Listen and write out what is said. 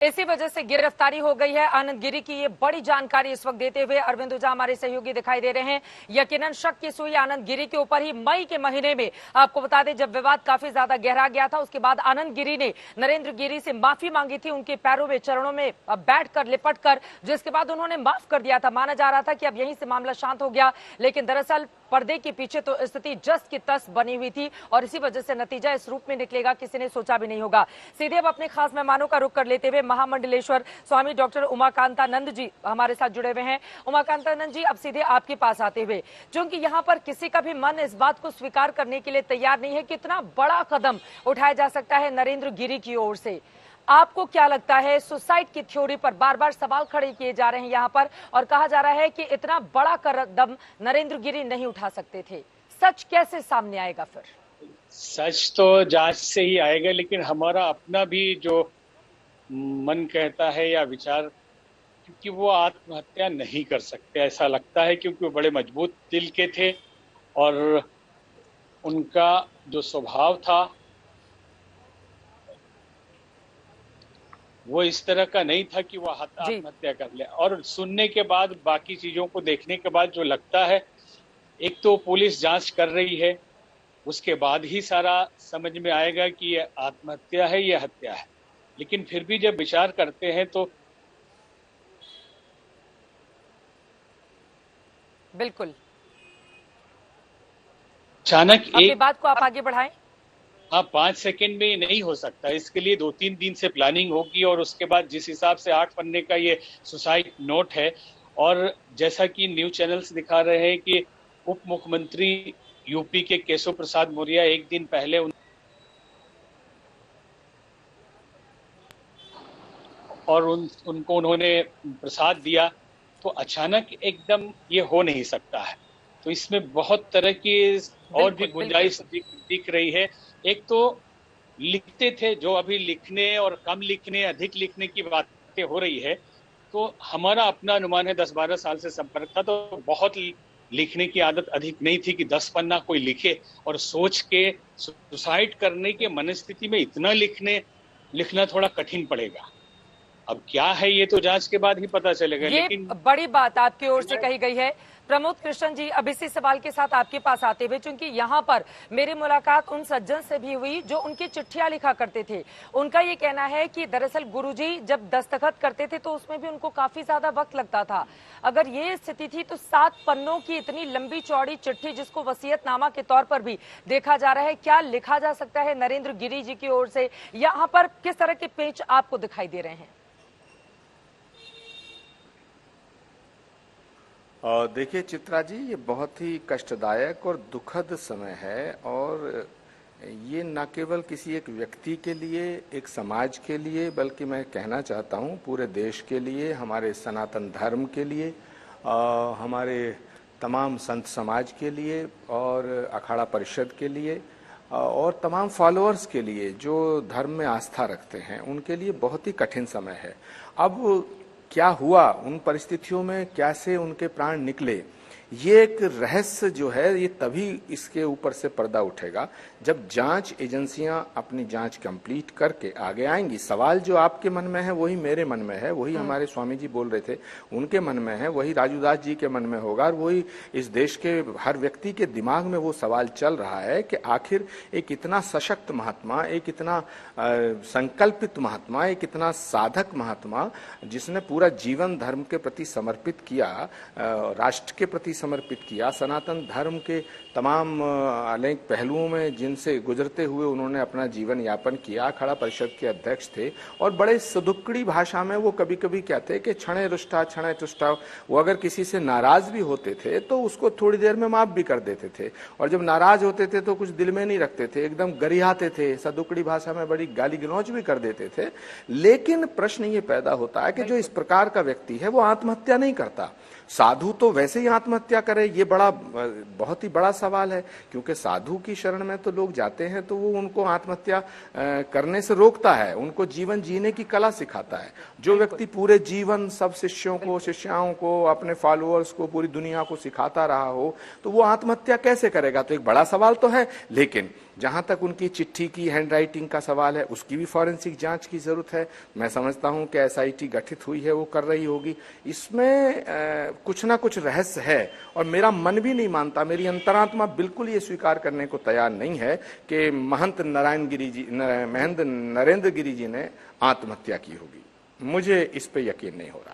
इसी वजह से गिरफ्तारी हो गई है आनंद गिरी की। ये बड़ी जानकारी इस वक्त देते हुए अरविंद ओझा हमारे सहयोगी दिखाई दे रहे हैं। यकीनन शक की सुई आनंद गिरी के ऊपर ही मई के महीने में, आपको बता दें, जब विवाद काफी ज्यादा गहरा गया था, उसके बाद आनंद गिरी ने नरेंद्र गिरी से माफी मांगी थी, उनके पैरों में, चरणों में बैठकर, लिपट कर, जिसके बाद उन्होंने माफ कर दिया था। माना जा रहा था कि अब यहीं से मामला शांत हो गया, लेकिन दरअसल पर्दे के पीछे तो स्थिति जस की तस बनी हुई थी और इसी वजह से नतीजा इस रूप में निकलेगा किसी ने सोचा भी नहीं होगा। सीधे अब अपने खास मेहमानों का रुख कर लेते हुए महामंडलेश्वर स्वामी डॉक्टर उमाकांतानंद जी हमारे साथ जुड़े हुए हैं। उमाकांतानंद जी, अब सीधे आपके पास आते हुए, क्योंकि यहाँ पर किसी का भी मन इस बात को स्वीकार करने के लिए तैयार नहीं है कि इतना बड़ा कदम उठाया जा सकता है नरेंद्र गिरी की ओर से। आपको क्या लगता है, सुसाइड की थ्योरी पर बार बार सवाल खड़े किए जा रहे हैं यहाँ पर, और कहा जा रहा है कि इतना बड़ा कदम नरेंद्र गिरी नहीं उठा सकते थे। सच कैसे सामने आएगा फिर? सच तो जांच से ही आएगा, लेकिन हमारा अपना भी जो मन कहता है या विचार, क्योंकि वो आत्महत्या नहीं कर सकते ऐसा लगता है, क्योंकि वो बड़े मजबूत दिल के थे और उनका जो स्वभाव था वो इस तरह का नहीं था कि वो आत्महत्या कर ले। और सुनने के बाद, बाकी चीजों को देखने के बाद जो लगता है, एक तो पुलिस जांच कर रही है, उसके बाद ही सारा समझ में आएगा कि ये आत्महत्या है या हत्या है। लेकिन फिर भी जब विचार करते हैं तो बिल्कुल अचानक एक बात को आप आगे बढ़ाएं। हाँ, 5 सेकंड में नहीं हो सकता, इसके लिए 2-3 दिन से प्लानिंग होगी। और उसके बाद जिस हिसाब से 8 पन्ने का ये सुसाइड नोट है, और जैसा कि न्यूज चैनल्स दिखा रहे हैं कि उप मुख्यमंत्री यूपी के केशव प्रसाद मौर्य एक दिन पहले उनको उन्होंने प्रसाद दिया, तो अचानक एकदम ये हो नहीं सकता है। तो इसमें बहुत तरह की और भी गुंजाइश दिख रही है। एक तो लिखते थे, जो अभी लिखने और कम लिखने, अधिक लिखने की बातें हो रही है, तो हमारा अपना अनुमान है, 10-12 साल से संपर्क था, तो बहुत लिखने की आदत अधिक नहीं थी कि 10 पन्ना कोई लिखे। और सोच के सुसाइड करने के मनस्थिति में इतना लिखना थोड़ा कठिन पड़ेगा। अब क्या है ये तो जांच के बाद ही पता चलेगा। ये लेकिन बड़ी बात आपकी ओर से कही गई है। प्रमोद कृष्ण जी, अब इसी सवाल के साथ आपके पास आते हुए, क्योंकि यहाँ पर मेरी मुलाकात उन सज्जन से भी हुई जो उनकी चिट्ठियां लिखा करते थे। उनका ये कहना है कि दरअसल गुरुजी जब दस्तखत करते थे तो उसमें भी उनको काफी ज्यादा वक्त लगता था। अगर ये स्थिति थी तो 7 पन्नों की इतनी लंबी चौड़ी चिट्ठी, जिसको वसीयतनामा के तौर पर भी देखा जा रहा है, क्या लिखा जा सकता है नरेंद्र गिरी जी की ओर से? यहाँ पर किस तरह के पेच आपको दिखाई दे रहे हैं? देखिए चित्रा जी, ये बहुत ही कष्टदायक और दुखद समय है, और ये न केवल किसी एक व्यक्ति के लिए, एक समाज के लिए, बल्कि मैं कहना चाहता हूँ पूरे देश के लिए, हमारे सनातन धर्म के लिए, हमारे तमाम संत समाज के लिए और अखाड़ा परिषद के लिए और तमाम फॉलोअर्स के लिए जो धर्म में आस्था रखते हैं, उनके लिए बहुत ही कठिन समय है। अब क्या हुआ उन परिस्थितियों में, कैसे उनके प्राण निकले, ये एक रहस्य जो है, ये तभी इसके ऊपर से पर्दा उठेगा जब जांच एजेंसियां अपनी जांच कंप्लीट करके आगे आएंगी। सवाल जो आपके मन में है वही मेरे मन में है, वही हमारे स्वामी जी बोल रहे थे उनके मन में है, वही राजू दास जी के मन में होगा, और वही इस देश के हर व्यक्ति के दिमाग में वो सवाल चल रहा है कि आखिर एक इतना सशक्त महात्मा, एक इतना संकल्पित महात्मा, एक इतना साधक महात्मा, जिसने पूरा जीवन धर्म के प्रति समर्पित किया, राष्ट्र के प्रति समर्पित किया, सनातन धर्म के तमाम अनेक पहलुओं में जिनसे गुजरते हुए उन्होंने अपना जीवन यापन किया, अखाड़ा परिषद के अध्यक्ष थे, और बड़े सुदुक्कड़ी भाषा में वो कभी कभी कहते कि क्षणे रुष्टा क्षणे तुष्टा। वो अगर किसी से नाराज भी होते थे तो उसको थोड़ी देर में माफ भी कर देते थे, और जब नाराज होते थे तो कुछ दिल में नहीं रखते थे, एकदम गरियाते थे, सदुक्कड़ी भाषा में बड़ी गाली गलौज भी कर देते थे। लेकिन प्रश्न ये पैदा होता है कि जो इस प्रकार का व्यक्ति है वो आत्महत्या नहीं करता। साधु तो वैसे ही आत्महत्या करे, ये बहुत ही बड़ा सवाल है, क्योंकि साधु की शरण में तो लोग जाते हैं तो वो उनको आत्महत्या करने से रोकता है, उनको जीवन जीने की कला सिखाता है। जो व्यक्ति पूरे जीवन सब शिष्यों को, शिष्याओं को, अपने फॉलोअर्स को, पूरी दुनिया को सिखाता रहा हो, तो वो आत्महत्या कैसे करेगा? तो एक बड़ा सवाल तो है। लेकिन जहां तक उनकी चिट्ठी की हैंडराइटिंग का सवाल है, उसकी भी फॉरेंसिक जांच की जरूरत है। मैं समझता हूं कि एसआईटी गठित हुई है, वो कर रही होगी। इसमें कुछ ना कुछ रहस्य है और मेरा मन भी नहीं मानता, मेरी अंतरात्मा बिल्कुल ये स्वीकार करने को तैयार नहीं है कि महंत नरेंद्र गिरी जी ने आत्महत्या की होगी। मुझे इस पे यकीन नहीं हो रहा।